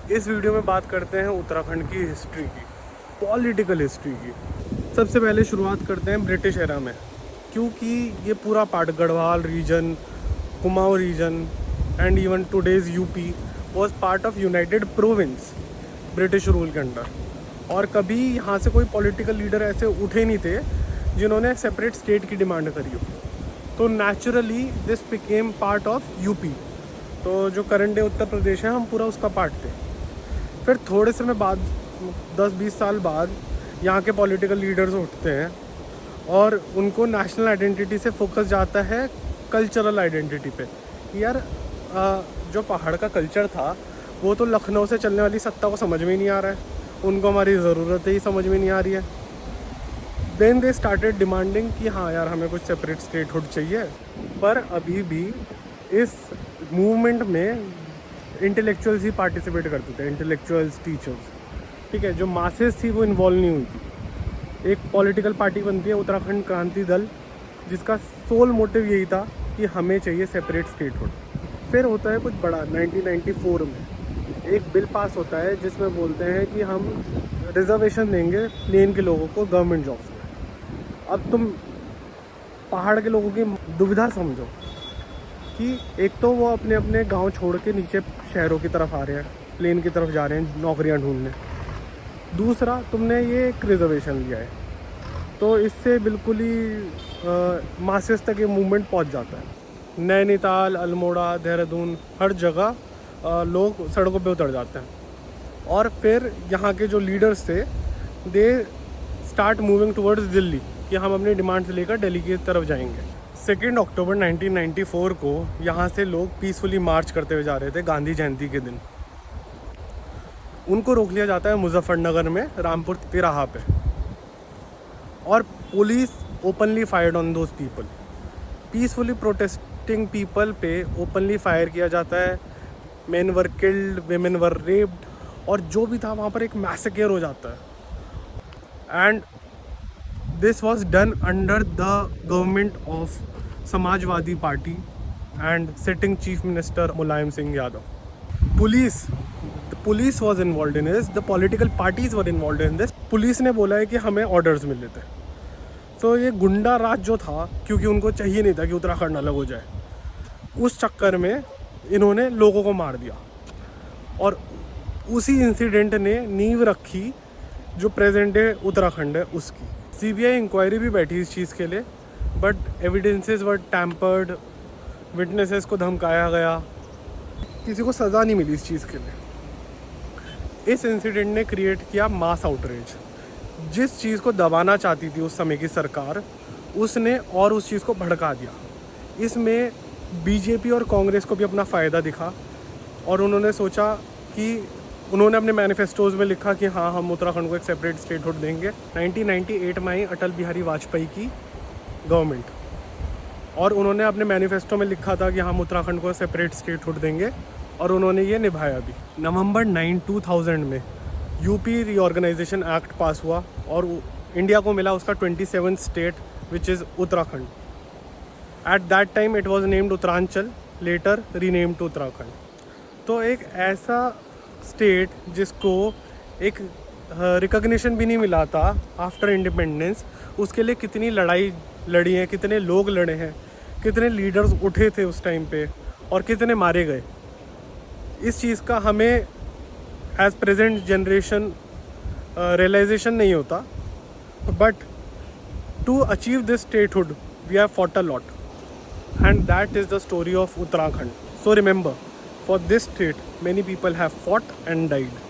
इस वीडियो में बात करते हैं उत्तराखंड की हिस्ट्री की, पॉलिटिकल हिस्ट्री की। सबसे पहले शुरुआत करते हैं ब्रिटिश एरा में, क्योंकि ये पूरा part Garhwal region, Kumaon region and even today's UP was part of United Province British rule के अंडर। और कभी यहाँ से कोई पॉलिटिकल लीडर ऐसे उठे नहीं थे जिन्होंने सेपरेट स्टेट की डिमांड करी हो, तो naturally this became part of UP. तो जो करंट डे उत्तर प्रदेश है, हम पूरा उसका पार्ट थे। फिर थोड़े समय बाद, 10-20 साल बाद, यहाँ के पॉलिटिकल लीडर्स उठते हैं और उनको नेशनल आइडेंटिटी से फोकस जाता है कल्चरल आइडेंटिटी पे। यार जो पहाड़ का कल्चर था वो तो लखनऊ से चलने वाली सत्ता को समझ में ही नहीं आ रहा है, उनको हमारी ज़रूरत ही समझ में नहीं आ रही है। देन दे स्टार्टेड डिमांडिंग कि हाँ यार, हमें कुछ सेपरेट स्टेटहुड चाहिए। पर अभी भी इस मूवमेंट में इंटेलेक्चुअल्स ही पार्टिसिपेट करते थे, इंटेलेक्चुअल्स, टीचर्स, ठीक है। जो मासेस थी वो इन्वॉल्व नहीं हुई थी। एक पॉलिटिकल पार्टी बनती है उत्तराखंड क्रांति दल, जिसका सोल मोटिव यही था कि हमें चाहिए सेपरेट स्टेटहुड। फिर होता है कुछ बड़ा, 1994 में एक बिल पास होता है जिसमें बोलते हैं कि हम रिजर्वेशन देंगे प्लेन के लोगों को गवर्नमेंट जॉब्स में। अब तुम पहाड़ के लोगों की दुविधा समझो कि एक तो वो अपने अपने गांव छोड़ के नीचे शहरों की तरफ आ रहे हैं, प्लेन की तरफ जा रहे हैं नौकरियां ढूंढने। दूसरा, तुमने ये एक रिजर्वेशन लिया है, तो इससे बिल्कुल ही मासेस तक ये मूवमेंट पहुंच जाता है। नैनीताल, अल्मोड़ा, देहरादून, हर जगह लोग सड़कों पे उतर जाते हैं। और फिर यहाँ के जो लीडर्स थे, they start moving towards Delhi कि हम अपनी डिमांड्स लेकर दिल्ली की तरफ जाएंगे। 2 अक्टूबर 1994 को यहाँ से लोग पीसफुली मार्च करते हुए जा रहे थे गांधी जयंती के दिन। उनको रोक लिया जाता है मुजफ्फरनगर में रामपुर तिराहा पे, और police openly fired on those people. Peacefully protesting people पे ओपनली फायर किया जाता है। Main were killed, women were raped, और जो भी था वहाँ पर एक मैसेकेयर हो जाता है। And this was done under the government of Samajwadi party and sitting chief minister Mulayam Singh Yadav. Police was involve in this, the political parties were involve in this. Police ने बोला है कि हमें ऑर्डर्स मिले थे। तो ये गुंडा राज जो था, क्योंकि उनको चाहिए नहीं था कि उत्तराखंड अलग हो जाए, उस चक्कर में इन्होंने लोगों को मार दिया। और उसी इंसिडेंट ने नींव रखी जो प्रेजेंट डे उत्तराखंड है उसकी। सीबीआई इंक्वायरी भी बैठी इस चीज़ के लिए, but evidences were tampered, witnesses को धमकाया गया, किसी को सज़ा नहीं मिली इस चीज़ के लिए। इस इंसिडेंट ने क्रिएट किया मास आउटरीच। जिस चीज़ को दबाना चाहती थी उस समय की सरकार, उसने और उस चीज़ को भड़का दिया। इसमें बीजेपी और कांग्रेस को भी अपना फ़ायदा दिखा, और उन्होंने सोचा कि उन्होंने अपने मैनिफेस्टोज़ में लिखा कि हाँ, हम उत्तराखंड को एक सेपरेट स्टेटहुड देंगे। 1998 में आई अटल बिहारी वाजपेयी की गवर्नमेंट, और उन्होंने अपने मैनिफेस्टो में लिखा था कि हम उत्तराखंड को सेपरेट स्टेटहुड देंगे, और उन्होंने ये निभाया भी। नवंबर 9, 2000 में यूपी रीऑर्गेनाइजेशन एक्ट पास हुआ, और इंडिया को मिला उसका 27th state, which is Uttarakhand. At that time it was named Uttaranchal, later renamed to Uttarakhand. तो एक ऐसा स्टेट जिसको एक रिकग्निशन भी नहीं मिला था आफ्टर इंडिपेंडेंस, उसके लिए कितनी लड़ाई लड़ी है, कितने लोग लड़े हैं, कितने लीडर्स उठे थे उस टाइम पे, और कितने मारे गए। इस चीज़ का हमें एज प्रेजेंट जनरेशन रियलाइजेशन नहीं होता, but to achieve this statehood we have fought a lot, and that is the story of Uttarakhand. So remember, for this state, many people have fought and died.